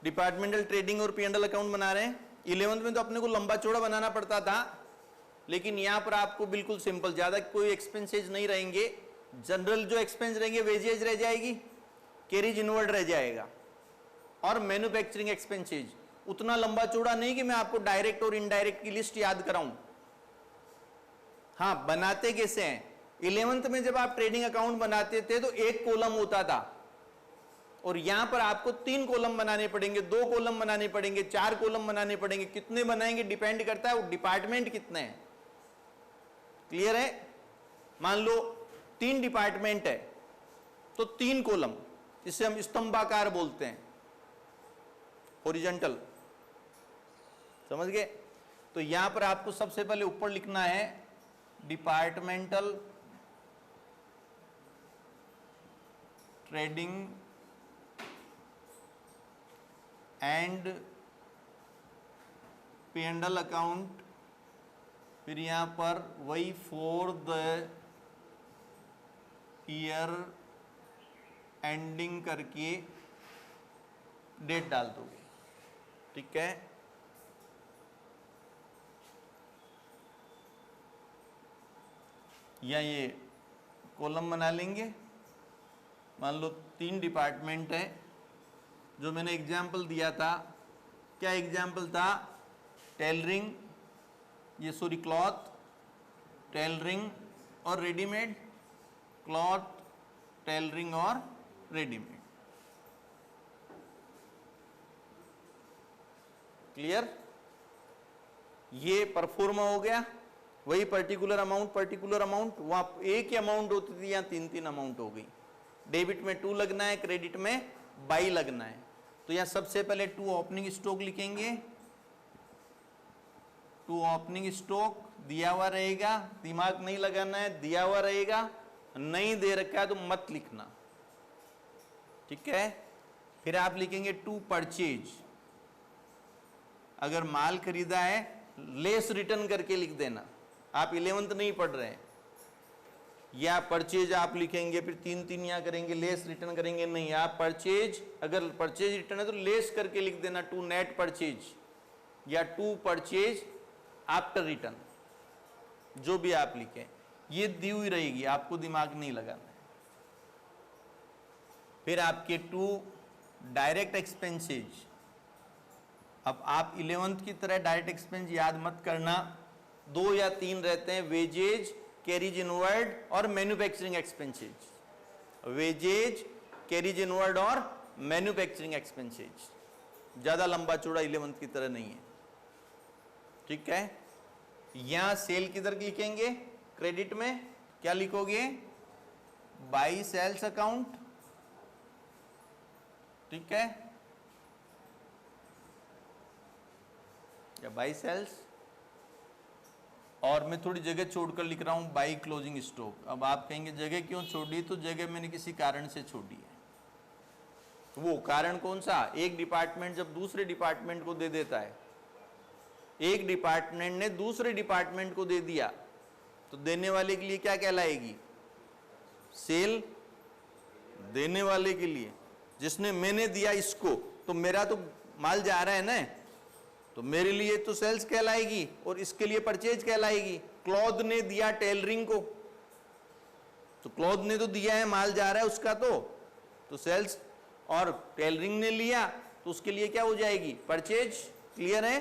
Departmental trading और P&L account बना रहे हैं। 11th में तो अपने को लंबा चौड़ा बनाना पड़ता था, लेकिन यहां पर आपको बिल्कुल सिंपल, ज्यादा कोई एक्सपेंसेज नहीं रहेंगे। जनरल जो एक्सपेंस रहेंगे, वेजेज रह जाएगी, कैरीज इनवर्ड रह जाएगा, और मैन्युफैक्चरिंग एक्सपेंसेज। उतना लंबा चौड़ा नहीं कि मैं आपको डायरेक्ट और इनडायरेक्ट की लिस्ट याद कराऊं। हाँ, बनाते कैसे हैं? 11th में जब आप ट्रेडिंग अकाउंट बनाते थे तो एक कॉलम होता था, और यहां पर आपको 3 कॉलम बनाने पड़ेंगे, 2 कॉलम बनाने पड़ेंगे, 4 कॉलम बनाने पड़ेंगे। कितने बनाएंगे डिपेंड करता है वो डिपार्टमेंट कितने हैं। क्लियर है? मान लो 3 डिपार्टमेंट है तो 3 कॉलम, इसे हम स्तंभाकार बोलते हैं, हॉरिजॉन्टल। समझ गए? तो यहां पर आपको सबसे पहले ऊपर लिखना है departmental trading and P&L account, फिर यहां पर वही फॉर द ईयर एंडिंग करके डेट डाल दोगे। ठीक है? या ये कॉलम बना लेंगे। मान लो 3 डिपार्टमेंट है, जो मैंने एग्जाम्पल दिया था। क्या एग्जाम्पल था? टेलरिंग, ये सॉरी क्लॉथ, टेलरिंग और रेडीमेड, क्लॉथ, टेलरिंग और रेडीमेड। क्लियर? ये परफॉर्मा हो गया। वही पर्टिकुलर अमाउंट, वहां एक ही अमाउंट होती थी, यहां 3 अमाउंट हो गई। डेबिट में 2 लगना है, क्रेडिट में बाई लगना है। तो यहां सबसे पहले 2 ओपनिंग स्टॉक लिखेंगे। 2 ओपनिंग स्टॉक दिया हुआ रहेगा, दिमाग नहीं लगाना है, दिया हुआ रहेगा। नहीं दे रखा है तो मत लिखना। ठीक है? फिर आप लिखेंगे 2 परचेज। अगर माल खरीदा है, लेस रिटर्न करके लिख देना। आप 11th नहीं पढ़ रहे हैं। या परचेज आप लिखेंगे, फिर 3 यहां करेंगे, लेस रिटर्न करेंगे नहीं। आप परचेज, अगर परचेज रिटर्न है तो लेस करके लिख देना 2 नेट परचेज या 2 परचेज आफ्टर रिटर्न, जो भी आप लिखें। ये दी हुई रहेगी, आपको दिमाग नहीं लगाना है। फिर आपके 2 डायरेक्ट एक्सपेंसेज। अब आप 11th की तरह डायरेक्ट एक्सपेंस याद मत करना, 2 या 3 रहते हैं, वेजेज, कैरीज इनवर्ड और manufacturing expenses. Wages, carriage inward और मैन्युफैक्चरिंग एक्सपेंसेज। ज्यादा लंबा चौड़ा 11th की तरह नहीं है। ठीक है? यहां सेल किधर लिखेंगे? क्रेडिट में क्या लिखोगे? By sales account. ठीक है? या बाई सेल्स। और मैं थोड़ी जगह छोड़कर लिख रहा हूं बाई क्लोजिंग स्टॉक। अब आप कहेंगे जगह क्यों छोड़ी? तो जगह मैंने किसी कारण से छोड़ी है। वो कारण कौन सा? एक डिपार्टमेंट जब दूसरे डिपार्टमेंट को दे देता है, एक डिपार्टमेंट ने दूसरे डिपार्टमेंट को दे दिया, तो देने वाले के लिए क्या कहलाएगी? सेल। देने वाले के लिए, जिसने मैंने दिया इसको, तो मेरा तो माल जा रहा है ना, तो मेरे लिए तो सेल्स कहलाएगी और इसके लिए परचेज कहलाएगी। क्लॉथ ने दिया टेलरिंग को, तो क्लॉथ ने तो दिया है, माल जा रहा है उसका, तो सेल्स। और टेलरिंग ने लिया तो उसके लिए क्या हो जाएगी? परचेज। क्लियर है?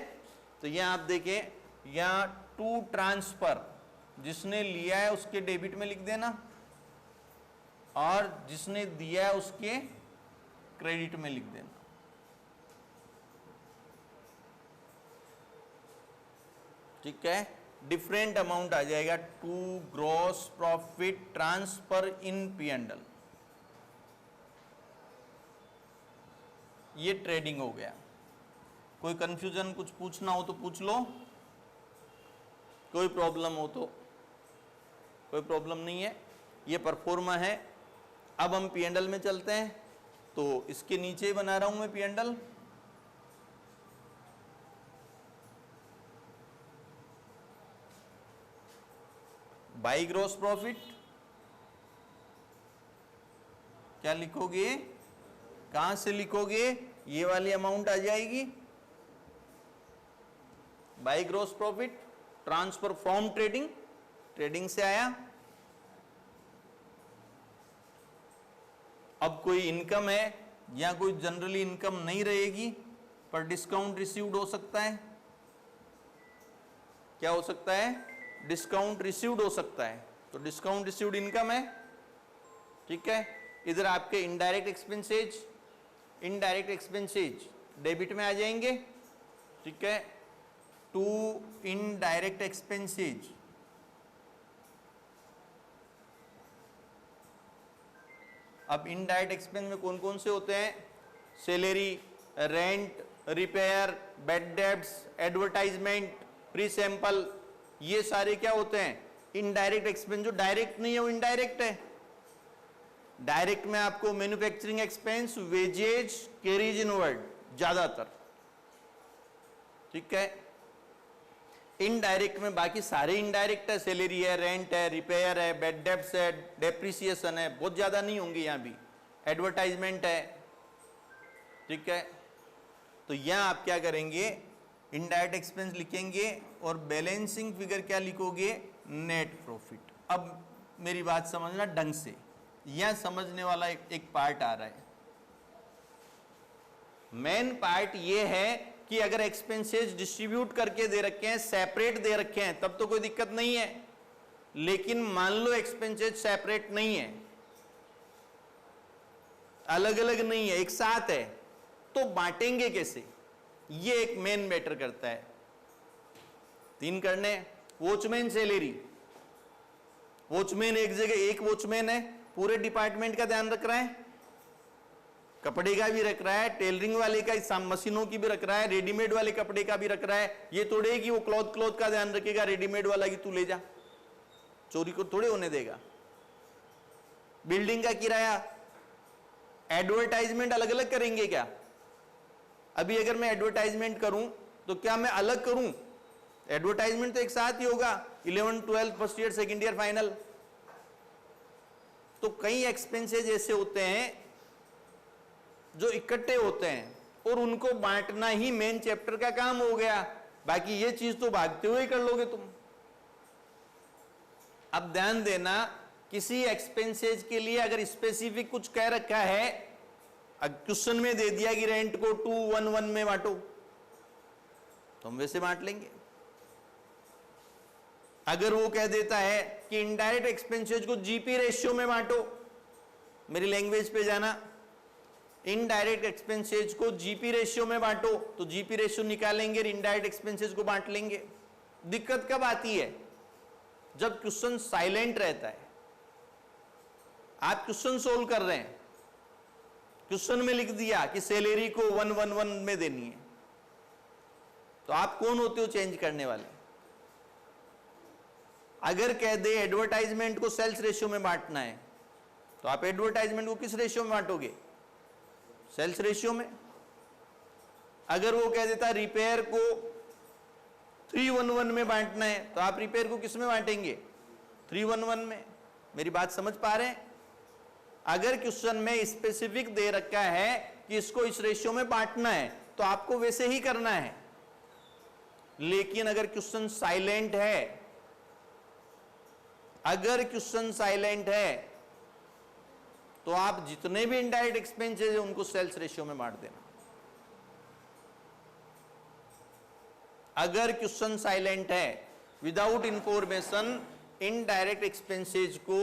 तो यहां आप देखें, यहां 2 ट्रांसफर, जिसने लिया है उसके डेबिट में लिख देना और जिसने दिया है उसके क्रेडिट में लिख देना। ठीक है? डिफरेंट अमाउंट आ जाएगा। 2 ग्रॉस प्रॉफिट ट्रांसफर इन P&L। ये ट्रेडिंग हो गया। कोई कंफ्यूजन, कुछ पूछना हो तो पूछ लो, कोई प्रॉब्लम हो तो। कोई प्रॉब्लम नहीं है। ये परफॉर्मा है। अब हम P&L में चलते हैं। तो इसके नीचे ही बना रहा हूं मैं P&L। बाई ग्रॉस प्रॉफिट क्या लिखोगे? कहां से लिखोगे? ये वाली अमाउंट आ जाएगी by gross profit, transfer from trading, trading से आया। अब कोई इनकम है या कोई जनरली इनकम नहीं रहेगी, पर डिस्काउंट रिसीव्ड हो सकता है। क्या हो सकता है? डिस्काउंट रिसीव्ड हो सकता है, तो डिस्काउंट रिसीव्ड इनकम है। ठीक है, इधर आपके indirect expenses, indirect expenses debit में आ जाएंगे। ठीक है, टू इनडायरेक्ट एक्सपेंसेज, अब इनडायरेक्ट एक्सपेंस में कौन कौन से होते हैं? Salary, rent, repair, bed debts, advertisement, pre sample, ये सारे क्या होते हैं? Indirect expense. जो डायरेक्ट नहीं है वो इनडायरेक्ट है। डायरेक्ट में आपको manufacturing expense, wages, carriage inward ज्यादातर। ठीक है, इनडायरेक्ट में बाकी सारे इनडायरेक्ट है, सैलरी है, रेंट है, रिपेयर है, बेड डेब्ट्स है, डेप्रिसिएशन है, बहुत ज्यादा नहीं होंगे यहां भी, एडवर्टाइजमेंट है। ठीक है, तो यहां आप क्या करेंगे? इनडायरेक्ट एक्सपेंस लिखेंगे और बैलेंसिंग फिगर क्या लिखोगे? Net profit. अब मेरी बात समझना ढंग से, यहां समझने वाला एक पार्ट आ रहा है। मेन पार्ट ये है कि अगर एक्सपेंसेस डिस्ट्रीब्यूट करके दे रखे हैं, सेपरेट दे रखे हैं, तब तो कोई दिक्कत नहीं है। लेकिन मान लो एक्सपेंसेस सेपरेट नहीं है, अलग अलग नहीं है, एक साथ है, तो बांटेंगे कैसे? ये एक मेन मैटर करता है। 3 करने, वॉचमैन सैलरी, वॉचमैन एक जगह, एक वॉचमैन है, पूरे डिपार्टमेंट का ध्यान रख रहा है, कपड़े का भी रख रहा है, टेलरिंग वाले का, मशीनों की भी रख रहा है, रेडीमेड वाले कपड़े का भी रख रहा है। ये थोड़े है कि वो क्लॉथ का ध्यान रखेगा, रेडीमेड वाला की तू ले जा, चोरी को थोड़े होने देगा। बिल्डिंग का किराया, एडवर्टाइजमेंट अलग अलग करेंगे क्या? अभी अगर मैं एडवर्टाइजमेंट करूं तो क्या मैं अलग करूं? एडवर्टाइजमेंट तो एक साथ ही होगा, 11th 12th first year, second year, final. तो कई एक्सपेंसेस ऐसे होते हैं जो इकट्ठे होते हैं और उनको बांटना ही मेन चैप्टर का काम हो गया। बाकी ये चीज तो भागते हुए ही कर लोगे तुम। अब ध्यान देना, किसी एक्सपेंसेस के लिए अगर स्पेसिफिक कुछ कह रखा है, क्वेश्चन में दे दिया कि रेंट को 2-1-1 में बांटो, तो हम वैसे बांट लेंगे। अगर वो कह देता है कि इनडायरेक्ट एक्सपेंसेस को जीपी रेशियो में बांटो, मेरी लैंग्वेज पे जाना, इनडायरेक्ट एक्सपेंसेस को जीपी रेशियो में बांटो, तो जीपी रेशियो निकालेंगे और इनडायरेक्ट एक्सपेंसेस को बांट लेंगे। दिक्कत कब आती है? जब क्वेश्चन साइलेंट रहता है, आप क्वेश्चन सोल्व कर रहे हैं, क्वेश्चन में लिख दिया कि सैलरी को 1-1-1 में देनी है, तो आप कौन होते हो चेंज करने वाले? अगर कह दे एडवर्टाइजमेंट को सेल्स रेशियो में बांटना है, तो आप एडवर्टाइजमेंट को किस रेशियो में बांटोगे? सेल्स रेशियो में। अगर वो कह देता रिपेयर को 3-1-1 में बांटना है, तो आप रिपेयर को किस में बांटेंगे? 3-1-1 में। मेरी बात समझ पा रहे हैं? अगर क्वेश्चन में स्पेसिफिक दे रखा है कि इसको इस रेशियो में बांटना है, तो आपको वैसे ही करना है। लेकिन अगर क्वेश्चन साइलेंट है, अगर क्वेश्चन साइलेंट है, तो आप जितने भी इनडायरेक्ट एक्सपेंसेस है उनको सेल्स रेशियो में बांट देना। अगर क्वेश्चन साइलेंट है, विदाउट इंफॉर्मेशन, इनडायरेक्ट एक्सपेंसेस को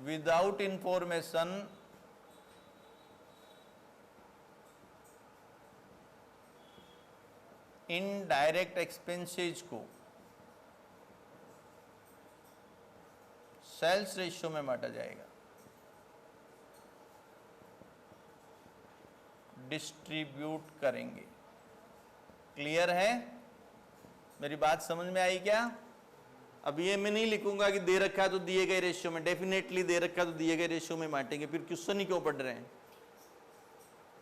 विदाउट इंफॉर्मेशन इनडायरेक्ट एक्सपेंसेस को सेल्स रेशियो में बांटा जाएगा, डिस्ट्रीब्यूट करेंगे। क्लियर है? मेरी बात समझ में आई क्या? अब ये मैं नहीं लिखूंगा कि दे रखा है तो दिए गए रेशियो में, डेफिनेटली दे रखा तो दिए गए रेशियो में बांटेंगे, फिर क्वेश्चन ही क्यों पढ़ रहे हैं?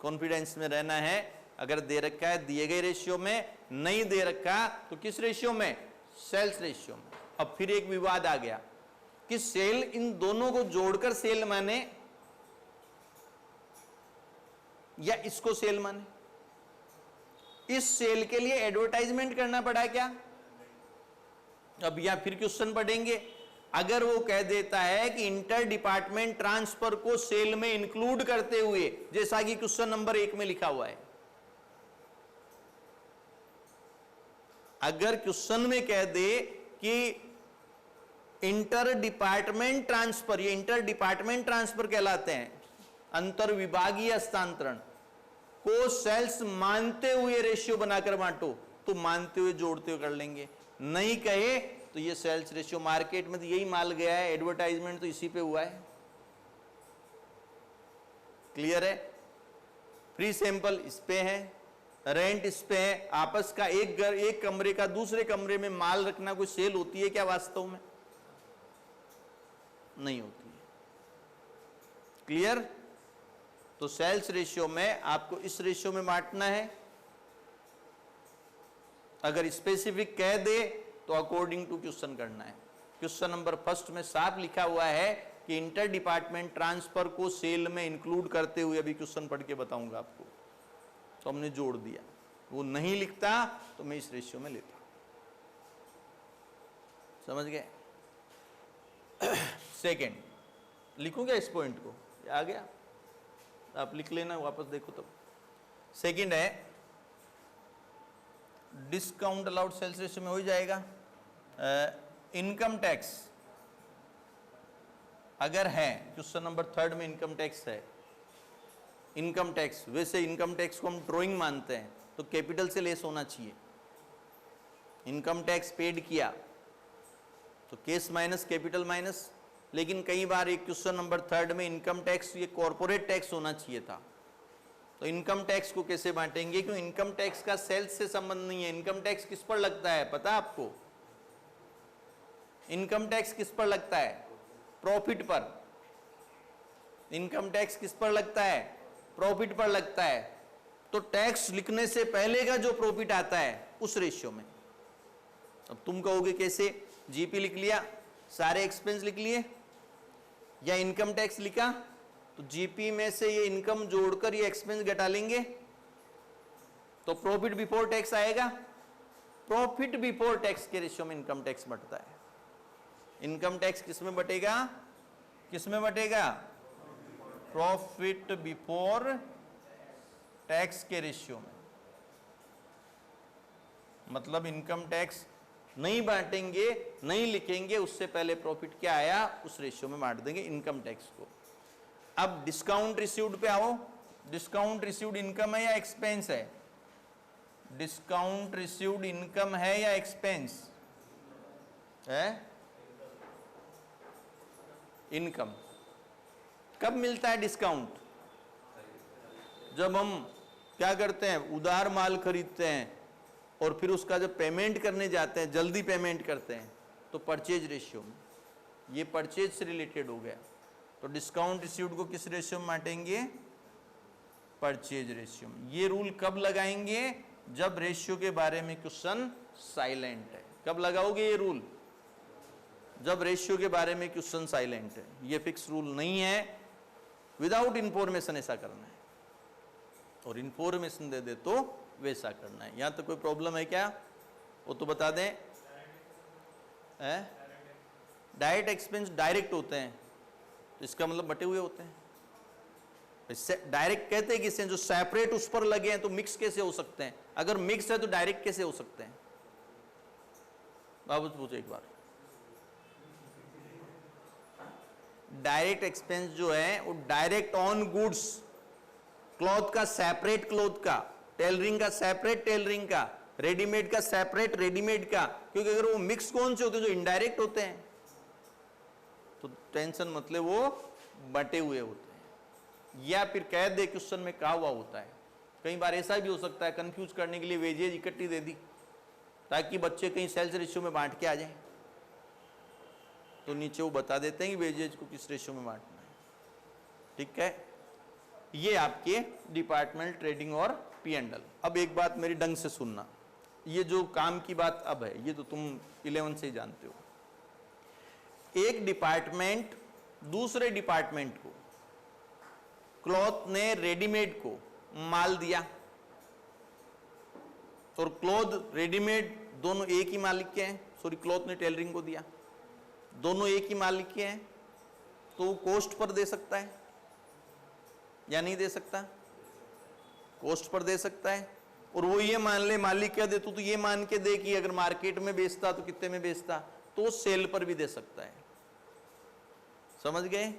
कॉन्फिडेंस में रहना है। अगर दे रखा है दिए गए रेशियो में, नहीं दे रखा तो किस रेशियो में? सेल्स रेशियो में। अब फिर एक विवाद आ गया कि सेल, इन दोनों को जोड़कर सेल माने या इसको सेल माने? इस सेल के लिए एडवर्टाइजमेंट करना पड़ा क्या? अब या फिर क्वेश्चन पढ़ेंगे, अगर वो कह देता है कि इंटर डिपार्टमेंट ट्रांसफर को सेल में इंक्लूड करते हुए, जैसा कि क्वेश्चन नंबर 1 में लिखा हुआ है, अगर क्वेश्चन में कह दे कि इंटर डिपार्टमेंट ट्रांसफर, ये इंटर डिपार्टमेंट ट्रांसफर कहलाते हैं, अंतर विभागीय हस्तांतरण को सेल्स मानते हुए रेशियो बनाकर बांटो, तो मानते हुए जोड़ते हुए कर लेंगे। नहीं कहे तो ये सेल्स रेशियो, मार्केट में तो यही माल गया है, एडवर्टाइजमेंट तो इसी पे हुआ है। क्लियर है? फ्री सैंपल इस पे है, रेंट इस पे है। आपस का एक कमरे का दूसरे कमरे में माल रखना कोई सेल होती है क्या वास्तव में? नहीं होती है। क्लियर? तो सेल्स रेशियो में आपको इस रेशियो में बांटना है। अगर स्पेसिफिक कह दे तो अकॉर्डिंग टू क्वेश्चन करना है। क्वेश्चन नंबर 1 में साफ लिखा हुआ है कि इंटर डिपार्टमेंट ट्रांसफर को सेल में इंक्लूड करते हुए, अभी क्वेश्चन पढ़ के बताऊंगा आपको, तो हमने जोड़ दिया। वो नहीं लिखता तो मैं इस रेशियो में लेता। समझ गए? सेकेंड लिखूं क्या इस पॉइंट को? आ गया, आप लिख लेना, वापस देखो तब। सेकेंड है डिस्काउंट अलाउड सेल्स रेशियो में हो जाएगा। इनकम टैक्स अगर है, क्वेश्चन नंबर 3 में इनकम टैक्स है। इनकम टैक्स, वैसे इनकम टैक्स को हम ड्राइंग मानते हैं तो कैपिटल से लेस होना चाहिए। इनकम टैक्स पेड किया तो केस माइनस कैपिटल माइनस, लेकिन कई बार एक क्वेश्चन नंबर 3 में इनकम टैक्स ये कॉर्पोरेट टैक्स होना चाहिए था। तो इनकम टैक्स को कैसे बांटेंगे? क्योंकि इनकम टैक्स का सेल्स से संबंध नहीं है। इनकम टैक्स किस पर लगता है पता है आपको? इनकम टैक्स किस पर लगता है? प्रॉफिट पर। इनकम टैक्स किस पर लगता है? प्रॉफिट पर लगता है। तो टैक्स लिखने से पहले का जो प्रॉफिट आता है उस रेशियो में। अब तुम कहोगे कैसे? जीपी लिख लिया, सारे एक्सपेंस लिख लिए, या इनकम टैक्स लिखा तो जीपी में से ये इनकम जोड़कर ये एक्सपेंस घटा लेंगे तो प्रॉफिट बिफोर टैक्स आएगा। प्रॉफिट बिफोर टैक्स के रेशियो में इनकम टैक्स बंटता है। इनकम टैक्स किस में बटेगा? किस में बटेगा? प्रॉफिट बिफोर टैक्स के रेशियो में। मतलब इनकम टैक्स नहीं बांटेंगे, नहीं लिखेंगे, उससे पहले प्रॉफिट क्या आया उस रेशियो में बांट देंगे इनकम टैक्स को। अब डिस्काउंट रिसीव्ड पे आओ। डिस्काउंट रिसीव्ड इनकम है या एक्सपेंस है? डिस्काउंट रिसीव्ड इनकम है या एक्सपेंस है? इनकम। कब मिलता है डिस्काउंट? जब हम क्या करते हैं, उधार माल खरीदते हैं और फिर उसका जब पेमेंट करने जाते हैं, जल्दी पेमेंट करते हैं, तो परचेज रेशियो में। ये परचेज से रिलेटेड हो गया। तो डिस्काउंट रिसीव्ड को किस रेशियो में बांटेंगे? परचेज रेशियो में। ये रूल कब लगाएंगे? जब रेशियो के बारे में क्वेश्चन साइलेंट है। कब लगाओगे ये रूल? जब रेशियो के बारे में क्वेश्चन साइलेंट है। ये फिक्स रूल नहीं है, विदाउट इंफॉर्मेशन ऐसा करना है, और इंफॉर्मेशन दे दे तो वैसा करना है। यहां तो कोई प्रॉब्लम है क्या? वो तो बता दें। डायरेक्ट एक्सपेंस डायरेक्ट होते हैं तो इसका मतलब बटे हुए होते हैं। डायरेक्ट कहते हैं किसे? जो सेपरेट उस पर लगे हैं, तो मिक्स कैसे हो सकते हैं? अगर मिक्स है तो डायरेक्ट कैसे हो सकते हैं? बाबू पूछो एक बार। डायरेक्ट एक्सपेंस जो है वो डायरेक्ट ऑन गुड्स, क्लॉथ का सेपरेट क्लॉथ का, टेलरिंग का सेपरेट टेलरिंग का, रेडीमेड का सेपरेट रेडीमेड का। क्योंकि अगर वो मिक्स कौन से होते हैं? जो इनडायरेक्ट होते हैं। तो टेंशन मतलब वो बटे हुए होते हैं। या फिर कह दे क्वेश्चन में कहा हुआ होता है। कई बार ऐसा भी हो सकता है, कंफ्यूज करने के लिए वेजेज इकट्ठी दे दी ताकि बच्चे कहीं सेल्स रेशियो में बांट के आ जाएं, तो नीचे वो बता देते हैं कि वेजेज को किस रेशियो में बांटना है। ठीक है? ये आपके डिपार्टमेंट ट्रेडिंग और P&L। अब एक बात मेरी ढंग से सुनना, ये जो काम की बात अब है ये तो तुम 11 से ही जानते हो। एक डिपार्टमेंट दूसरे डिपार्टमेंट को, क्लॉथ ने रेडीमेड को माल दिया, और क्लॉथ रेडीमेड दोनों एक ही मालिक के हैं, सॉरी क्लॉथ ने टेलरिंग को दिया, दोनों एक ही मालिक के हैं, तो वो कॉस्ट पर दे सकता है या नहीं दे सकता? कॉस्ट पर दे सकता है। और वो ये मान ले, मालिक क्या दे, तो ये मान के दे कि अगर मार्केट में बेचता तो कितने में बेचता, तो सेल पर भी दे सकता है। समझ गए?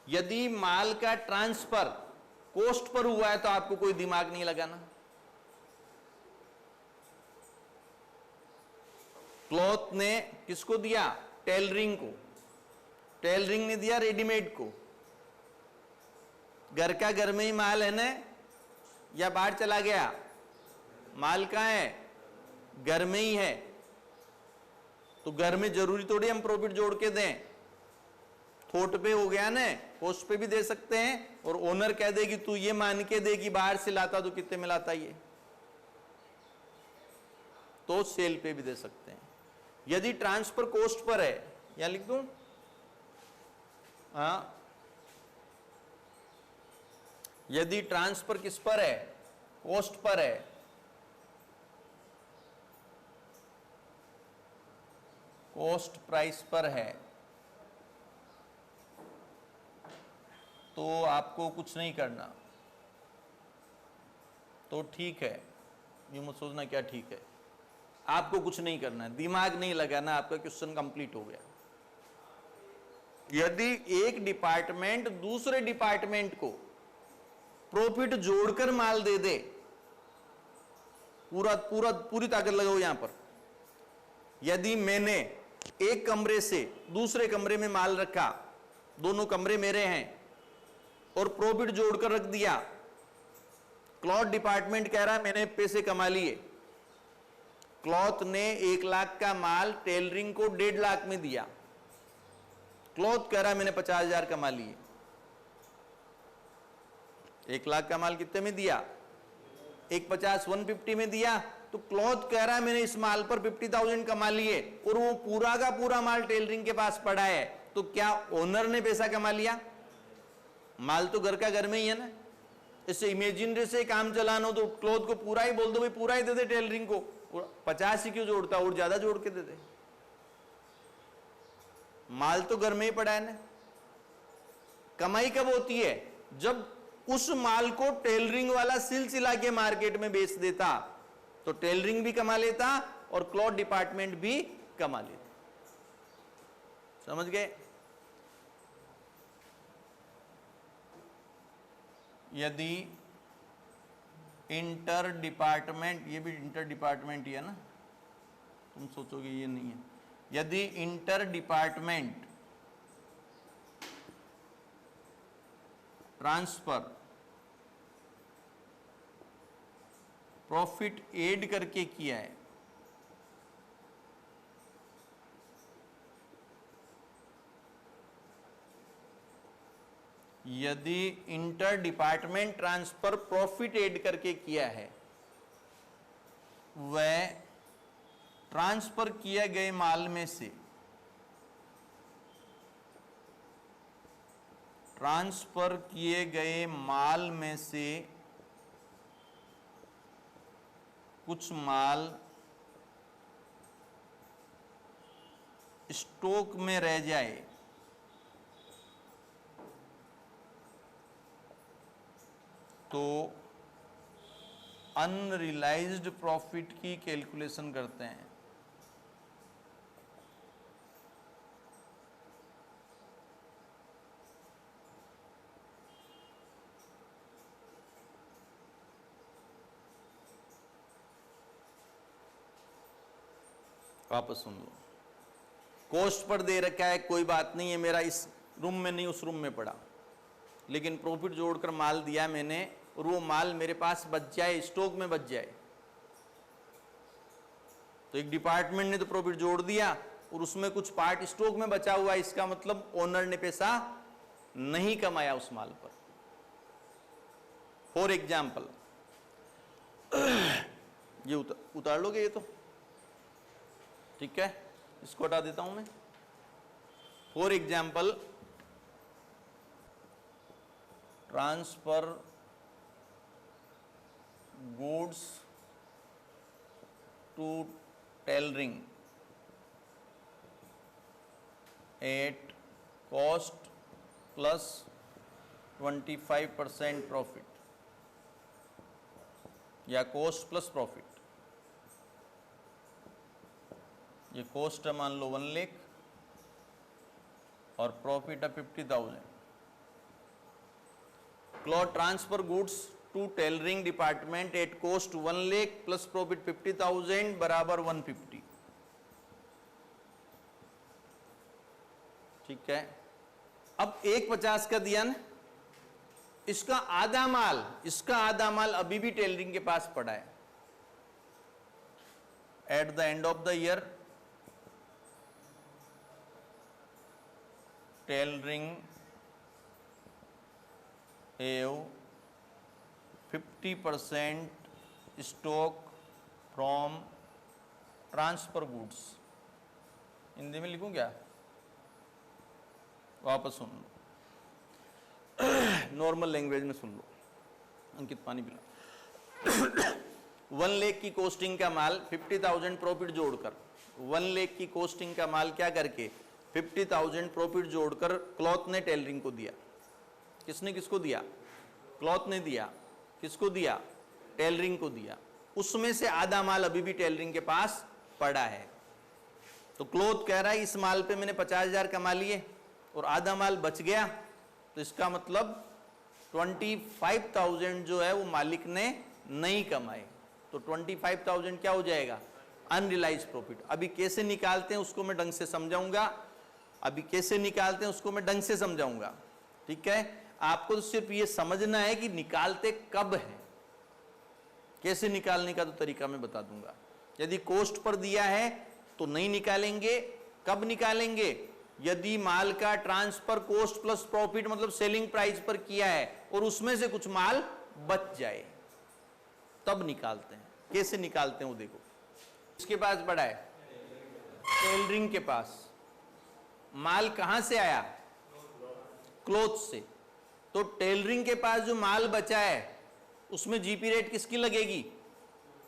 यदि माल का ट्रांसफर कॉस्ट पर हुआ है तो आपको कोई दिमाग नहीं लगाना। क्लॉथ ने किसको दिया? टेलरिंग को। टेलरिंग ने दिया रेडीमेड को। घर का घर में ही माल है ना, या बाहर चला गया? माल कहां है? घर में ही है। तो घर में जरूरी थोड़ी हम प्रॉफिट जोड़ के दें, थोट पे हो गया ना, कॉस्ट पे भी दे सकते हैं। और ओनर कह दे कि तू ये मान के दे कि बाहर से लाता तो कितने में लाता ये, तो सेल पे भी दे सकते हैं। यदि ट्रांसफर कॉस्ट पर है, या लिख दूं, हाँ, यदि ट्रांसफर किस पर है? कॉस्ट पर है, कॉस्ट प्राइस पर है, तो आपको कुछ नहीं करना। तो ठीक है, ये मत सोचना क्या ठीक है, आपको कुछ नहीं करना है, दिमाग नहीं लगाना, आपका क्वेश्चन कंप्लीट हो गया। यदि एक डिपार्टमेंट दूसरे डिपार्टमेंट को प्रॉफिट जोड़कर माल दे दे, पूरी ताकत लगाओ यहां पर। यदि मैंने एक कमरे से दूसरे कमरे में माल रखा, दोनों कमरे मेरे हैं, और प्रॉफिट जोड़कर रख दिया, क्लॉथ डिपार्टमेंट कह रहा है मैंने पैसे कमा लिए, क्लॉथ ने 1 लाख का माल टेलरिंग को 1.5 लाख में दिया, क्लॉथ कह रहा है मैंने 50,000 कमा लिए। 1 लाख का माल कितने में दिया? 150 में दिया। तो क्लॉथ कह रहा है मैंने इस माल पर 50,000 कमा लिए, और वो पूरा का पूरा माल टेलरिंग के पास पड़ा है, तो क्या ओनर ने पैसा कमा लिया? माल तो घर का घर में ही है ना। इससे इमेजिनरी से काम चलाना हो तो क्लॉथ को पूरा ही बोल दो, भाई पूरा ही दे दे टेलरिंग को, 50 ही क्यों जोड़ता, और ज्यादा जोड़ के दे दे। माल तो घर में ही पड़ा है ना। कमाई कब होती है? जब उस माल को टेलरिंग वाला सिलसिला के मार्केट में बेच देता, तो टेलरिंग भी कमा लेता और क्लॉथ डिपार्टमेंट भी कमा लेता। समझ गए? यदि इंटर डिपार्टमेंट, ये भी इंटर डिपार्टमेंट ही है ना, तुम सोचोगे ये नहीं है। यदि inter department transfer profit add करके किया है, यदि inter department transfer profit add करके किया है, वह ट्रांसफर किए गए माल में से कुछ माल स्टॉक में रह जाए, तो अनरियलाइज्ड प्रॉफिट की कैलकुलेशन करते हैं। वापस सुन लो। कॉस्ट पर दे रखा है, कोई बात नहीं है, मेरा इस रूम में नहीं उस रूम में पड़ा, लेकिन प्रॉफिट जोड़कर माल दिया मैंने, और वो माल मेरे पास बच जाए, स्टॉक में बच जाए। तो एक डिपार्टमेंट ने तो प्रॉफिट जोड़ दिया और उसमें कुछ पार्ट स्टॉक में बचा हुआ है, इसका मतलब ओनर ने पैसा नहीं कमाया उस माल पर। फॉर एग्जाम्पल, ये उतार लोगे ये तो ठीक है, इसको हटा देता हूं मैं। For example, transfer goods to tailoring at cost plus 25% profit या कॉस्ट प्लस प्रॉफिट। ये कॉस्ट है मान लो 1 लाख और प्रॉफिट है 50,000। Cloth transfer goods to tailoring department at cost 1 lakh plus profit 50,000 बराबर 150। ठीक है, अब 150 का दिया ना, इसका आधा माल अभी भी टेलरिंग के पास पड़ा है। At the end of the year tailoring have 50% stock from transfer goods. Hindi में लिखूं क्या, वापस सुन लो, नॉर्मल लैंग्वेज में सुन लो। अंकित पानी पिला। 1 लाख की कोस्टिंग का माल 50,000 प्रॉफिट जोड़कर, 1 लाख की कोस्टिंग का माल क्या करके 50,000 प्रॉफिट जोड़कर क्लॉथ ने टेलरिंग को दिया। किसने किसको दिया? क्लॉथ ने दिया। किसको दिया? टेलरिंग को दिया। उसमें से आधा माल अभी भी टेलरिंग के पास पड़ा है। तो क्लॉथ कह रहा है इस माल पे मैंने 50,000 कमा लिए और आधा माल बच गया, तो इसका मतलब 25,000 जो है वो मालिक ने नहीं कमाए। तो 25,000 क्या हो जाएगा? Unrealised profit. अभी कैसे निकालते हैं उसको मैं ढंग से समझाऊंगा। ठीक है, आपको तो सिर्फ ये समझना है कि निकालते कब है, कैसे निकालने का तो तरीका मैं बता दूंगा। यदि कॉस्ट पर दिया है तो नहीं निकालेंगे। कब निकालेंगे? यदि माल का ट्रांसफर कॉस्ट प्लस प्रॉफिट मतलब सेलिंग प्राइस पर किया है और उसमें से कुछ माल बच जाए, तब निकालते हैं। कैसे निकालते हैं वो देखो। इसके पास बड़ा है, टेलरिंग के पास। माल कहां से आया? क्लॉथ से। तो टेलरिंग के पास जो माल बचा है उसमें जीपी रेट किसकी लगेगी?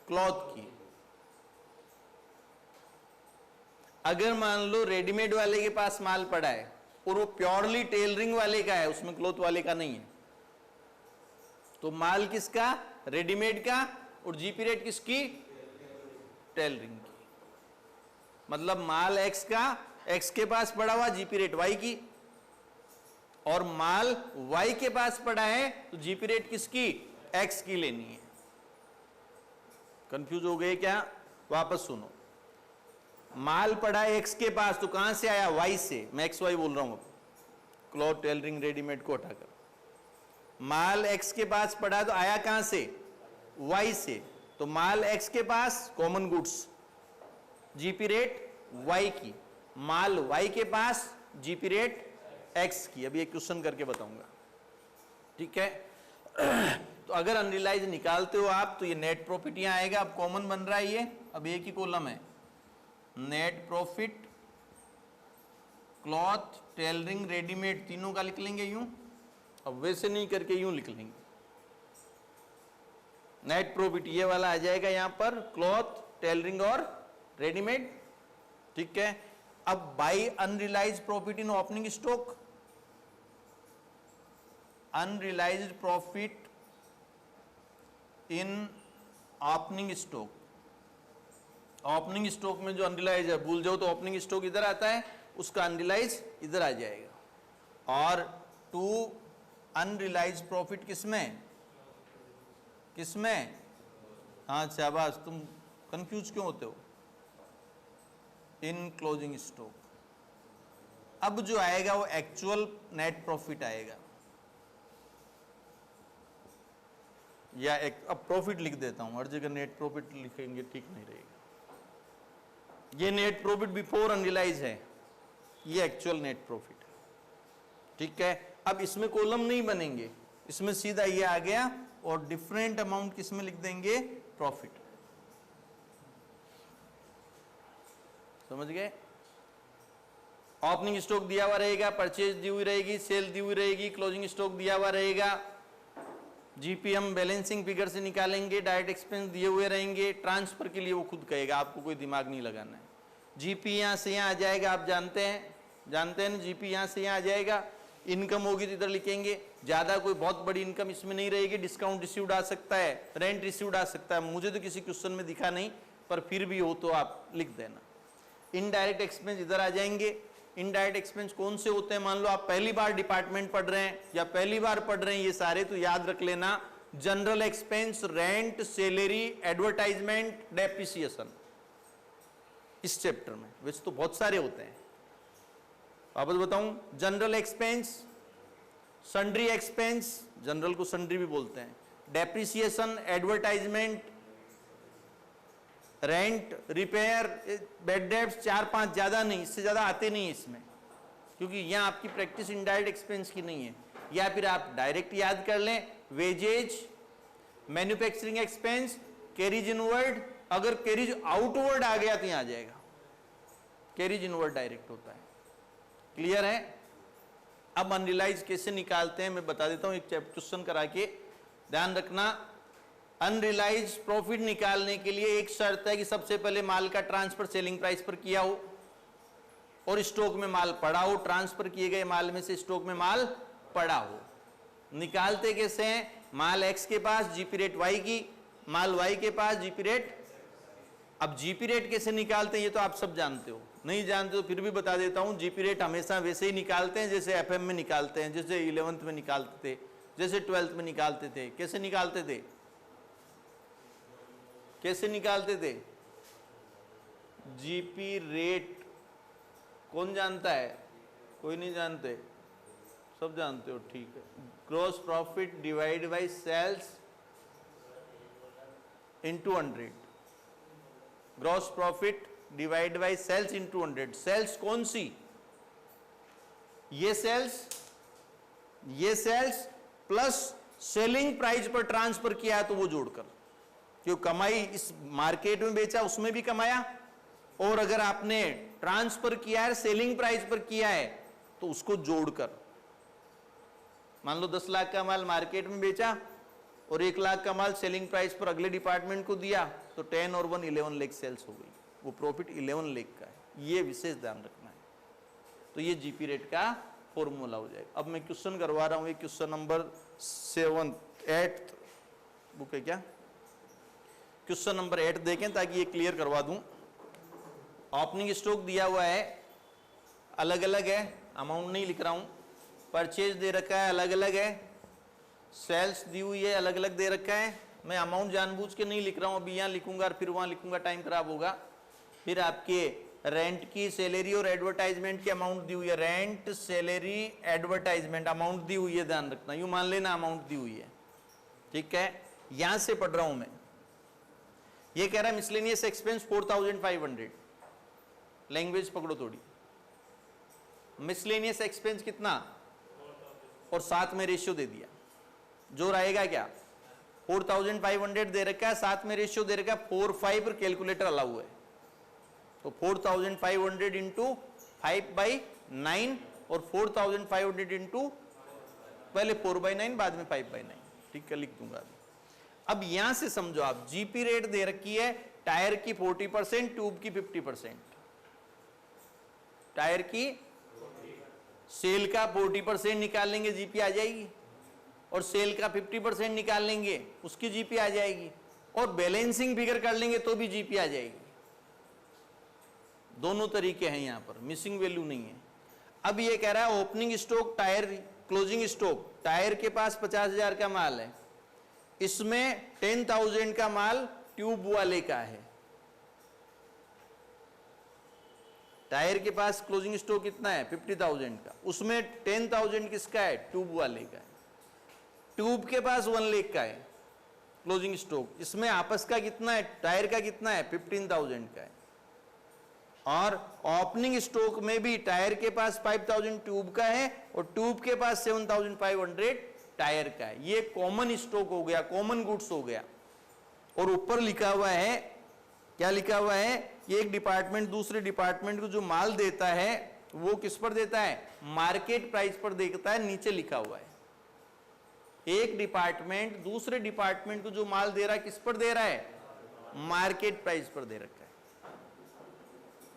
क्लॉथ की। अगर मान लो रेडीमेड वाले के पास माल पड़ा है और वो प्योरली टेलरिंग वाले का है, उसमें क्लॉथ वाले का नहीं है, तो माल किसका? रेडीमेड का। और जीपी रेट किसकी? टेलरिंग की। मतलब माल एक्स का, एक्स के पास पड़ा हुआ, जीपी रेट वाई की। और माल वाई के पास पड़ा है तो जीपी रेट किसकी? एक्स की लेनी है। कंफ्यूज हो गए क्या? वापस सुनो। माल पड़ा है एक्स के पास तो कहां से आया? वाई से। मैं एक्स वाई बोल रहा हूं अब, क्लॉथ टेलरिंग रेडीमेड को हटाकर। माल एक्स के पास पड़ा तो आया कहां से? वाई से। तो माल एक्स के पास common goods, GP rate y की। माल वाई के पास जीपी रेट एक्स की। अभी एक क्वेश्चन करके बताऊंगा। ठीक है, तो अगर अनरियलाइज निकालते हो आप तो ये नेट प्रॉफिट यहां आएगा। अब कॉमन बन रहा है ये, अब एक ही कॉलम है। Net profit cloth tailoring readymade तीनों का लिख लेंगे यूं। अब वैसे नहीं करके यूं लिख लेंगे। नेट प्रॉफिट ये वाला आ जाएगा यहां पर, क्लॉथ टेलरिंग और रेडीमेड। ठीक है, अब by unrealised profit in opening stock. Unrealised profit in opening stock. Opening stock में जो अनरियलाइज है, भूल जाओ तो ओपनिंग स्टॉक इधर आता है, उसका अनरियलाइज इधर आ जाएगा। और टू अनरियलाइज प्रॉफिट किसमें? किसमें? हाँ शाबाश, तुम कंफ्यूज क्यों होते हो? इन क्लोजिंग स्टॉक। अब जो आएगा वो एक्चुअल नेट प्रॉफिट आएगा। या एक अब प्रॉफिट लिख देता हूं, हर जगह नेट प्रॉफिट लिखेंगे ठीक नहीं रहेगा। ये नेट प्रॉफिट बिफोर अनरियलाइज है, ये एक्चुअल नेट प्रॉफिट है। ठीक है, अब इसमें कॉलम नहीं बनेंगे, इसमें सीधा ये आ गया और डिफरेंट अमाउंट किसमें लिख देंगे? प्रॉफिट। समझ गए? ओपनिंग स्टॉक दिया हुआ रहेगा, परचेज दी हुई रहेगी, सेल दी हुई रहेगी, क्लोजिंग स्टॉक दिया हुआ रहेगा। जीपी हम बैलेंसिंग फिगर से निकालेंगे, डायरेक्ट एक्सपेंस दिए हुए रहेंगे, ट्रांसफर के लिए वो खुद कहेगा, आपको कोई दिमाग नहीं लगाना है। जीपी यहाँ से यहाँ आ जाएगा, आप जानते हैं ना, जीपी यहाँ से यहाँ आ जाएगा। इनकम होगी तो इधर लिखेंगे, ज्यादा कोई बहुत बड़ी इनकम इसमें नहीं रहेगी। डिस्काउंट रिसीव्ड आ सकता है, रेंट रिसीव्ड आ सकता है, मुझे तो किसी क्वेश्चन में दिखा नहीं, पर फिर भी हो तो आप लिख देना। इनडायरेक्ट एक्सपेंस इधर आ जाएंगे। इनडायरेक्ट एक्सपेंस कौन से होते हैं? मान लो आप पहली बार डिपार्टमेंट पढ़ रहे हैं या पहली बार पढ़ रहे हैं ये सारे, तो याद रख लेना, general expense, rent, salary, advertisement, depreciation, इस चैप्टर में। वैसे तो बहुत सारे होते हैं, वापस बताऊं, general expense, sundry expense, general को सन्ड्री भी बोलते हैं, depreciation, advertisement, rent, repair, bed debts, 4-5, ज्यादा नहीं, इससे ज्यादा आते नहीं है इसमें, क्योंकि यहां आपकी प्रैक्टिस इनडायरेक्ट एक्सपेंस की नहीं है। या फिर आप डायरेक्ट याद कर लें, wages, manufacturing expense, carriage inward, अगर कैरिज आउटवर्ड आ गया तो यहां आ जाएगा, कैरिज इनवर्ड डायरेक्ट होता है। क्लियर है? अब अनरियलाइज कैसे निकालते हैं मैं बता देता हूं, एक क्वेश्चन करा के ध्यान रखना। अनरियलाइज प्रॉफिट निकालने के लिए एक शर्त है कि सबसे पहले माल का ट्रांसफर सेलिंग प्राइस पर किया हो और स्टॉक में माल पड़ा हो, ट्रांसफर किए गए माल में से स्टॉक में माल पड़ा हो। निकालते कैसे हैं? माल एक्स के पास जीपी रेट वाई की, माल वाई के पास जीपी रेट। अब जीपी रेट कैसे निकालते हैं ये तो आप सब जानते हो, नहीं जानते तो फिर भी बता देता हूं। जीपी रेट हमेशा वैसे ही निकालते हैं जैसे एफएम में निकालते हैं, जैसे 11th में निकालते थे, जैसे 12th में निकालते थे। कैसे निकालते थे? कैसे निकालते थे? जीपी रेट कौन जानता है? कोई नहीं जानते? सब जानते हो, ठीक है। Gross profit divide by sales into 100, gross profit divide by sales into 100। Sales कौन सी? ये सेल्स प्लस सेलिंग प्राइस पर ट्रांसफर किया है तो वो जोड़कर, क्यों कमाई इस मार्केट में बेचा उसमें भी कमाया, और अगर आपने ट्रांसफर किया है सेलिंग प्राइस पर किया है तो उसको जोड़कर। मान लो 10 लाख का माल मार्केट में बेचा और 1 लाख का माल सेलिंग प्राइस पर अगले डिपार्टमेंट को दिया तो 10 और 1 11 लाख सेल्स हो गई, वो प्रॉफिट 11 लाख का है। ये विशेष ध्यान रखना है। तो ये जीपी रेट का फॉर्मूला हो जाएगा। अब मैं क्वेश्चन करवा रहा हूं, ये क्वेश्चन नंबर 8 बुक है क्या? क्वेश्चन नंबर 8 देखें ताकि ये क्लियर करवा दूं। ओपनिंग स्टॉक दिया हुआ है, अलग अलग है, अमाउंट नहीं लिख रहा हूं। परचेज दे रखा है, अलग अलग है। सेल्स दी हुई है, अलग अलग दे रखा है। मैं अमाउंट जानबूझ के नहीं लिख रहा हूं, अभी यहां लिखूंगा और फिर वहां लिखूंगा, टाइम खराब होगा। फिर आपके रेंट की, सैलरी और एडवर्टाइजमेंट की अमाउंट दी हुई है। रेंट, सैलरी, एडवर्टाइजमेंट अमाउंट दी हुई है, ध्यान रखना। यूं मान लेना अमाउंट दी हुई है, ठीक है। यहां से पढ़ रहा हूं मैं। ये कह रहा है मिसलेनियस एक्सपेंस 4500। लैंग्वेज पकड़ो थोड़ी। मिसलेनियस एक्सपेंस कितना? और साथ में रेशियो दे दिया, जो रहेगा क्या? 4500 दे रखा है, साथ में रेशियो दे रखा है 4/5 पर कैलकुलेटर अलाउ है। तो 4500 इंटू 5/9 और 4500 इंटू पहले 4/9 बाद में 5/9, ठीक है, लिख दूंगा अभी। अब यहां से समझो आप, जीपी रेट दे रखी है टायर की 40%, ट्यूब की 50%। टायर की सेल का 40% निकाल लेंगे, जीपी आ जाएगी, और सेल का 50% निकाल लेंगे, उसकी जीपी आ जाएगी, और बैलेंसिंग फिगर कर लेंगे तो भी जीपी आ जाएगी। दोनों तरीके हैं, यहां पर मिसिंग वैल्यू नहीं है। अब ये कह रहा है opening stock, tyre, closing stock. Tyre के पास 50,000 का माल है, इसमें 10,000 का माल ट्यूब वाले का है। टायर के पास क्लोजिंग स्टॉक कितना है? 50,000 का, उसमें 10,000 किसका है? ट्यूब वाले का है। ट्यूब के पास 1 लाख का है क्लोजिंग स्टॉक, इसमें आपस का कितना है? टायर का कितना है? 15,000 का है। और ओपनिंग स्टॉक में भी टायर के पास 5,000 ट्यूब का है और ट्यूब के पास 7,500 टायर का है। ये कॉमन स्टॉक हो गया, कॉमन गुड्स हो गया। और ऊपर लिखा हुआ है, क्या लिखा हुआ है कि एक डिपार्टमेंट दूसरे डिपार्टमेंट को जो माल देता है वो किस पर देता है? मार्केट प्राइस पर देता है, नीचे लिखा हुआ है। एक डिपार्टमेंट दूसरे डिपार्टमेंट को जो माल दे रहा है किस पर दे रहा है, मार्केट प्राइस पर दे रखा है।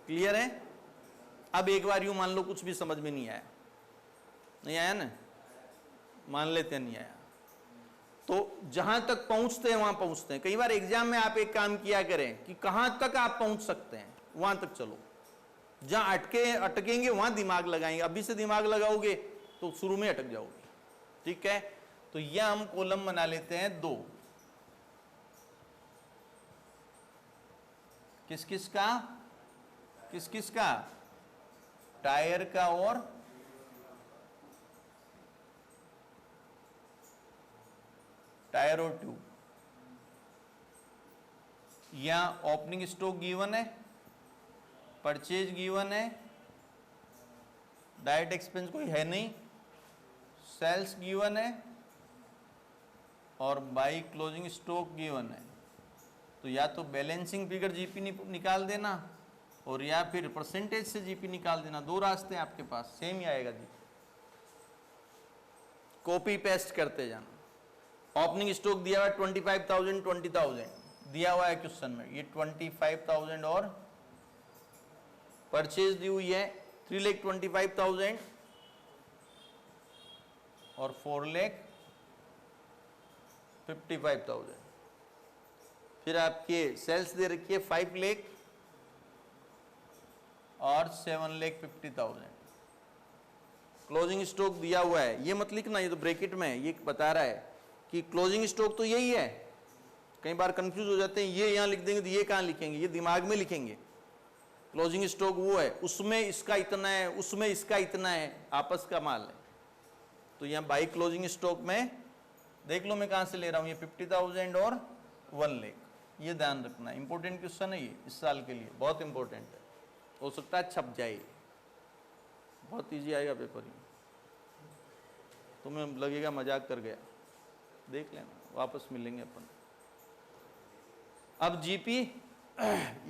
क्लियर है? अब एक बार यूं मान लो कुछ भी समझ में नहीं आया, नहीं आया ना, मान लेते नहीं आया, तो जहां तक पहुंचते हैं वहां पहुंचते हैं। कई बार एग्जाम में आप एक काम किया करें कि कहां तक आप पहुंच सकते हैं वहां तक चलो, जहां अटकेंगे वहां दिमाग लगाएंगे। अभी से दिमाग लगाओगे तो शुरू में अटक जाओगे। ठीक है, तो यह हम कॉलम बना लेते हैं 2। किस किस का, किस किस का, टायर का और टायर और ट्यूब। यहां ओपनिंग स्टॉक गिवन है, परचेज गिवन है, डायरेक्ट एक्सपेंस कोई है नहीं, सेल्स गिवन है और बाई क्लोजिंग स्टॉक गिवन है। तो या तो बैलेंसिंग फिगर जीपी निकाल देना और या फिर परसेंटेज से जीपी निकाल देना। दो रास्ते हैं आपके पास, सेम ही आएगा जी, कॉपी पेस्ट करते जाना। ओपनिंग स्टॉक दिया हुआ है 25,000 20,000 दिया हुआ है क्वेश्चन में, ये 25,000 और परचेज दी हुई है 3,25,000 और 4,55,000। फिर आपके सेल्स दे रखी है 5 लाख और 7,50,000। क्लोजिंग स्टॉक दिया हुआ है, ये मत लिखना, ये तो ब्रैकेट में है, ये बता रहा है कि क्लोजिंग स्टॉक तो यही है। कई बार कंफ्यूज हो जाते हैं, ये यहां लिख देंगे तो ये कहां लिखेंगे, ये दिमाग में लिखेंगे। क्लोजिंग स्टॉक वो है, उसमें इसका इतना है, उसमें इसका इतना है, आपस का माल है। तो यहां बाई क्लोजिंग स्टॉक में देख लो मैं कहां से ले रहा हूं, ये 50,000 और 1 लाख। ये ध्यान रखना, इंपॉर्टेंट क्वेश्चन है ये, इस साल के लिए बहुत इंपॉर्टेंट है। हो सकता है छप जाए, बहुत इजी आएगा पेपर ही, तुम्हें लगेगा मजाक कर गया, देख लेना, वापस मिलेंगे अपन। अब जीपी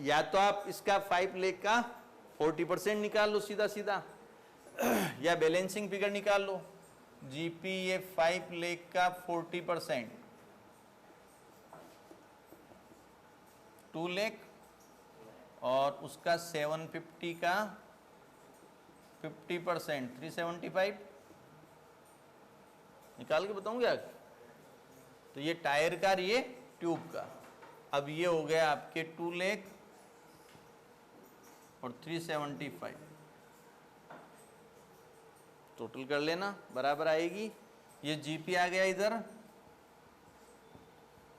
या तो आप इसका 5 लाख का 40% निकाल लो सीधा सीधा, या बैलेंसिंग फिगर निकाल लो। जीपी ये 5 लाख का 40% 2 लाख और उसका 750 का 50% 375 निकाल के बताऊं क्या? तो ये टायर का, ये ट्यूब का। अब ये हो गया आपके 2 लाख और 375, टोटल कर लेना, बराबर आएगी। ये जीपी आ गया इधर,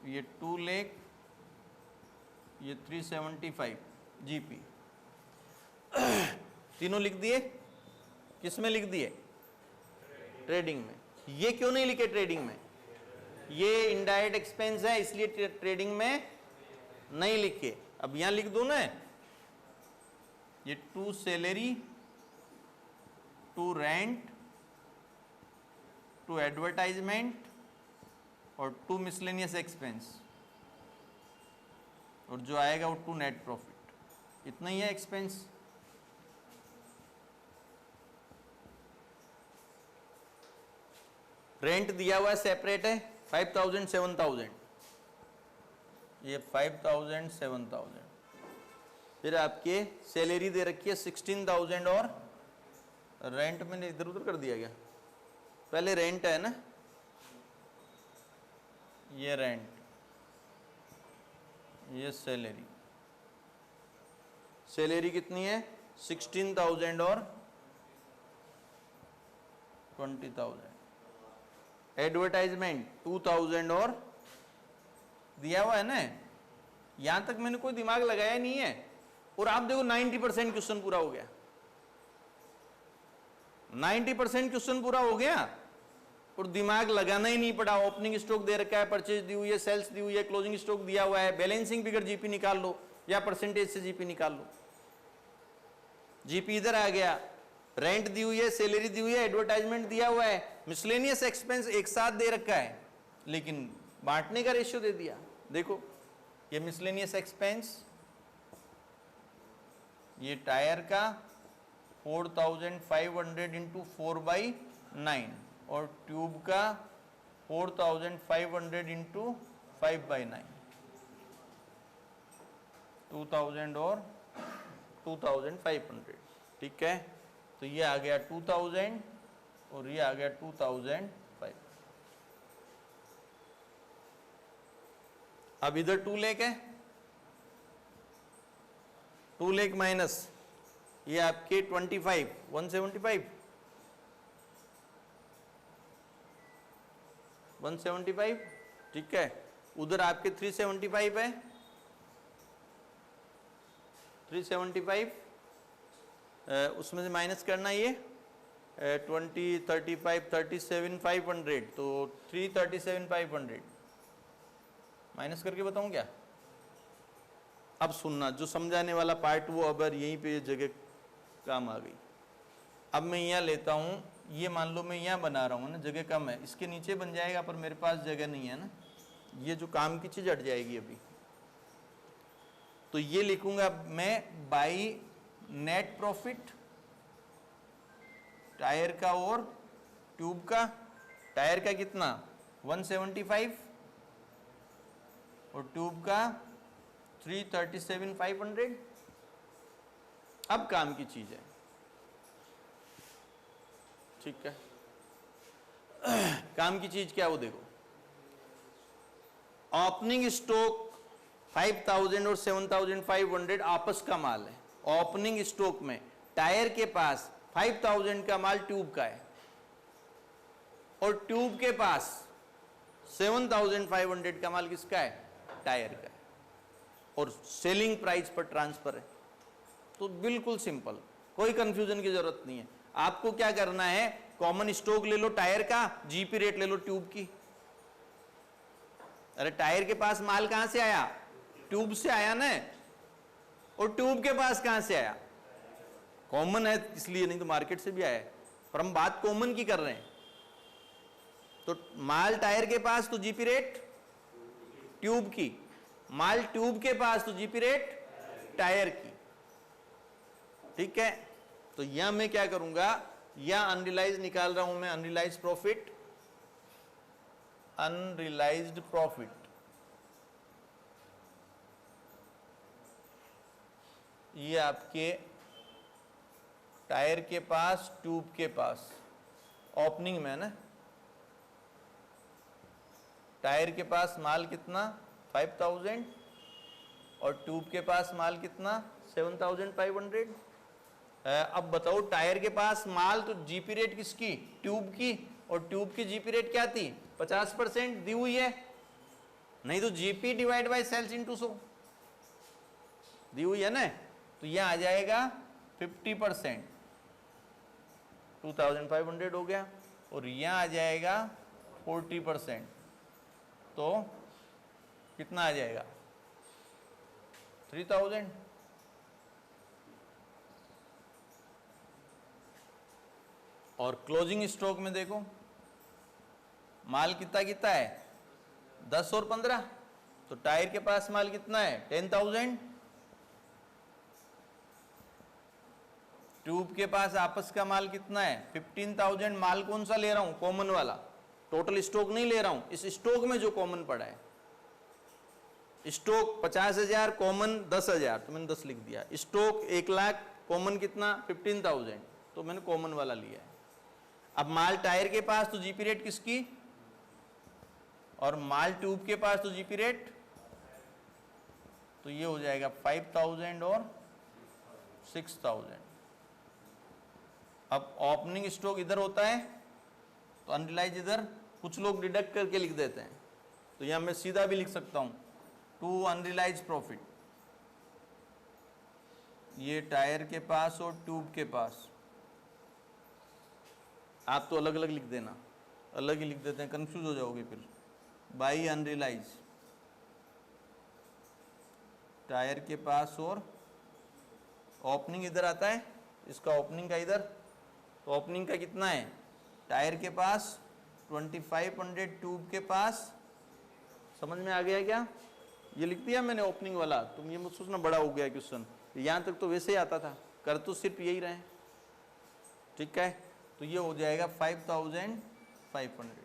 ये 2 लाख, ये 375 जीपी। तीनों लिख दिए, किस में लिख दिए? ट्रेडिंग में। ये क्यों नहीं लिखे ट्रेडिंग में? ये इनडायरेक्ट एक्सपेंस है, इसलिए ट्रेडिंग में नहीं लिखे। अब यहां लिख दो ना, ये 2 सैलरी, 2 रेंट, 2 एडवर्टाइजमेंट और 2 मिसलेनियस एक्सपेंस, और जो आएगा वो 2 नेट प्रॉफिट। इतना ही है एक्सपेंस। रेंट दिया हुआ है, सेपरेट है, 5,000 7,000, ये 5,000 7,000। फिर आपके सैलरी दे रखी है 16,000 और रेंट मैंने इधर उधर कर दिया गया, पहले रेंट है ना, ये रेंट, ये सैलरी। सैलरी कितनी है? 16,000 और 20,000। एडवर्टाइजमेंट 2,000 और दिया हुआ है ना। यहां तक मैंने कोई दिमाग लगाया नहीं है, और आप देखो 90% क्वेश्चन पूरा हो गया। 90% क्वेश्चन पूरा हो गया और दिमाग लगाना ही नहीं पड़ा। ओपनिंग स्टॉक दे रखा है, परचेज दी हुई है, सेल्स दी हुई है, क्लोजिंग स्टॉक दिया हुआ है, बैलेंसिंग फिगर जीपी निकाल लो या परसेंटेज से जीपी निकाल लो। जीपी इधर आ गया, रेंट दी हुई है, सैलरी दी हुई है, एडवर्टाइजमेंट दिया हुआ है, मिसलेनियस एक्सपेंस एक साथ दे रखा है, लेकिन बांटने का रेशियो दे दिया। देखो ये मिसलेनियस एक्सपेंस, ये टायर का 4,500 इंटू 4/9 और ट्यूब का 4500 इंटू 5/9, 2000 और 2500, ठीक है। तो ये आ गया 2000 और ये आ गया 2005। अब इधर 2 लाख है, 2 लाख माइनस ये आपके 25, 175, 175, ठीक है। उधर आपके 375 है, 375, उसमें से माइनस करना ये 20, 35, 37,500, तो 337,500 माइनस करके बताऊं क्या? अब सुनना, जो समझाने वाला पार्ट वो अब यहीं पे जगह काम आ गई। अब मैं यहाँ लेता हूँ, ये मान लो मैं यहाँ बना रहा हूँ ना, जगह कम है, इसके नीचे बन जाएगा पर मेरे पास जगह नहीं है ना, ये जो काम की चीज हट जाएगी अभी। तो ये लिखूंगा मैं बाई नेट प्रॉफिट टायर का और ट्यूब का। टायर का कितना 175 और ट्यूब का 337,500। अब काम की चीज है, ठीक है। काम की चीज क्या वो देखो, ओपनिंग स्टॉक 5000 और 7,500 आपस का माल है। ओपनिंग स्टॉक में टायर के पास 5000 का माल ट्यूब का है और ट्यूब के पास 7,500 का माल किसका है, टायर का है, और सेलिंग प्राइस पर ट्रांसफर है। तो बिल्कुल सिंपल, कोई कंफ्यूजन की जरूरत नहीं है। आपको क्या करना है, कॉमन स्टॉक ले लो टायर का, जीपी रेट ले लो ट्यूब की। अरे टायर के पास माल कहां से आया, ट्यूब से आया ना, और ट्यूब के पास कहां से आया, कॉमन है इसलिए, नहीं तो मार्केट से भी आया है, पर हम बात कॉमन की कर रहे हैं। तो माल टायर के पास तो जीपी रेट ट्यूब की, माल ट्यूब के पास तो जीपी रेट टायर की, ठीक है। तो यहां मैं क्या करूंगा, यहां अनरियलाइज निकाल रहा हूं मैं, अनरियलाइज प्रॉफिट, अनरियलाइज्ड प्रॉफिट, ये आपके टायर के पास ट्यूब के पास ओपनिंग में ना, टायर के पास माल कितना 5000 और ट्यूब के पास माल कितना 7,500। अब बताओ टायर के पास माल तो जीपी रेट किसकी, ट्यूब की, और ट्यूब की जीपी रेट क्या थी 50% दी हुई है, नहीं तो GP divide by sales into 100 दी हुई है ना। तो यह आ जाएगा 50%, 2,500 हो गया, और यहां आ जाएगा 40%, तो कितना आ जाएगा 3,000। और क्लोजिंग स्टॉक में देखो माल कितना कितना है 10 और 15, तो टायर के पास माल कितना है 10,000, ट्यूब के पास आपस का माल कितना है 15,000। माल कौन सा ले रहा हूं, कॉमन वाला, टोटल स्टॉक नहीं ले रहा हूं, इस स्टॉक में जो कॉमन पड़ा है। स्टॉक 50,000, कॉमन 10,000, तो मैंने 10 लिख दिया। स्टॉक 1 लाख, कॉमन कितना 15,000, तो मैंने कॉमन वाला लिया है। अब माल टायर के पास तो जीपी रेट किसकी, और माल ट्यूब के पास तो जीपी रेट, तो ये हो जाएगा 5,000 और 6,000। अब ओपनिंग स्टॉक इधर होता है तो अनरियलाइज इधर, कुछ लोग डिडक्ट करके लिख देते हैं, तो यहां मैं सीधा भी लिख सकता हूं टू अनरियलाइज प्रॉफिट, ये टायर के पास और ट्यूब के पास। आप तो अलग अलग लिख देना, अलग ही लिख देते हैं, कंफ्यूज हो जाओगे फिर। बाई अनरियलाइज टायर के पास और ओपनिंग इधर आता है, इसका ओपनिंग का इधर, तो ओपनिंग का कितना है टायर के पास 2,500, ट्यूब के पास, समझ में आ गया क्या? ये लिख दिया मैंने ओपनिंग वाला, तुम ये मत सोचना बड़ा हो गया क्वेश्चन, यहां तक तो वैसे ही आता था, कर तो सिर्फ यही रहे, ठीक है। तो ये हो जाएगा 5,500।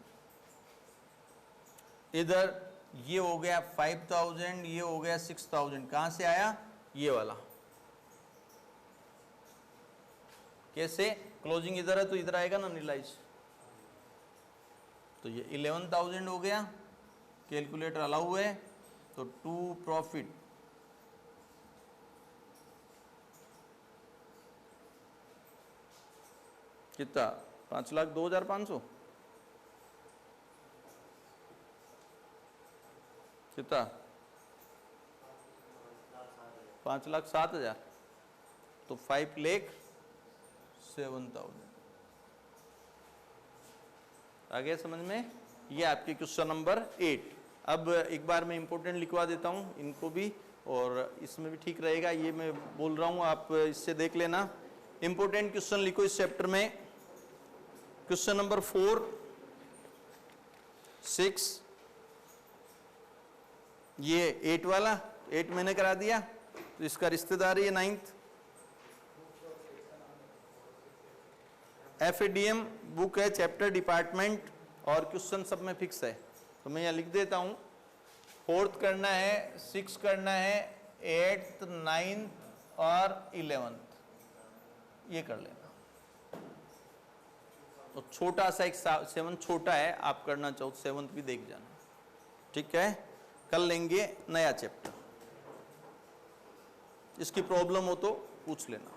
इधर ये हो गया 5000, ये हो गया 6000, कहां से आया? ये वाला। कैसे? क्लोजिंग इधर है तो इधर आएगा ना अनरियलाइज, तो ये 11000 हो गया, कैलकुलेटर अलाउ है, तो टू प्रॉफिट कितना? 5,02,500 कितना? 5,07,000, तो 5,07,000 आ गया समझ में? ये आपके क्वेश्चन नंबर 8। अब एक बार मैं इंपॉर्टेंट लिखवा देता हूँ इनको भी, और इसमें भी ठीक रहेगा, ये मैं बोल रहा हूँ, आप इससे देख लेना। इंपॉर्टेंट क्वेश्चन लिखो इस चैप्टर में। क्वेश्चन नंबर 4, 6, ये 8 वाला, 8 मैंने करा दिया, तो इसका रिश्तेदार ये 9th। FADM बुक है, चैप्टर, डिपार्टमेंट और क्वेश्चन सब में फिक्स है, तो मैं यहाँ लिख देता हूँ। 4th करना है, 6 करना है, 8th, 9th और 11th, ये कर लेना। तो छोटा सा एक 7 छोटा है, आप करना चाहो 7th भी देख जाना, ठीक है? कर लेंगे नया चैप्टर, इसकी प्रॉब्लम हो तो पूछ लेना।